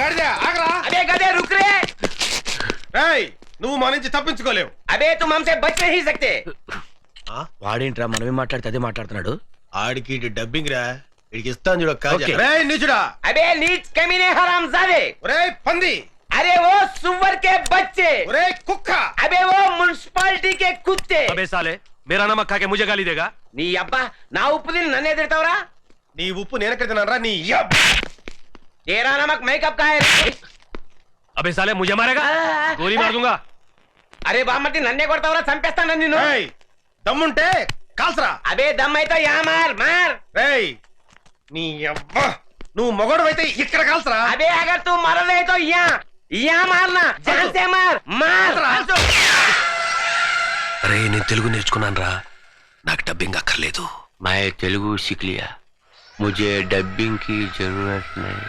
గాడిదా ఆగరా. అబే గదే రుక్ రే. ఏయ్ నువ్వు మా నుంచి తప్పించుకోలేవు. అబే తుమ్ హమ్సే బచ్ నహీ సక్తే. వాడేంట్రా మనమే మాట్లాడితే అదే మాట్లాడుతున్నాడు. ఆడికి డబ్బింగ్ రా, ఇడికి ఇస్తాను చూడ కాజా. రేయ్ నీచుడా. అబే నీచ్ కమీనే హరాంజాదే. ఒరేయ్ పంది. అరే ఓ సువర్ కే బच्चे. ఒరేయ్ కుక్క. అబే ఓ మున్సిపాలిటీ కే కుత్తే. అబే సాలే మేరా నమక్ ఖాకే ముझे గాలి దేగా. నీ అబ్బా నా ఉప్పు తిని నన్నే తిడతావురా. నీ ఉప్పు నేనెక్కడ తిన్నానరా నీ యబ్బ. తేరా నమక్ మేకప్ కా హై. అబే సాలే ముझे మారేగా, గోలీ మార్ దూంగా. అరే బామ్మర్ది నన్నే కొడతావురా, చంపేస్తాను నిన్ను. ఏయ్ దమ్ముంటే కాల్సరా. అబే దమ్మైతే యా మార్ మార్. రేయ్ నీ యబ్బ నువ్వు మొగడువైతే ఇక్కడ కాల్సరా. అబే అగర్ తూ మరలే తో యా మార్నా, జాన్ సే మార్ మార్. అరే నేను తెలుగు నేర్చుకున్నాను రా, నాకు డబ్బింగ్ అక్కర్లేదు. मैं तेलुगु सीख लिया, मुझे डबिंग की जरूरत नहीं.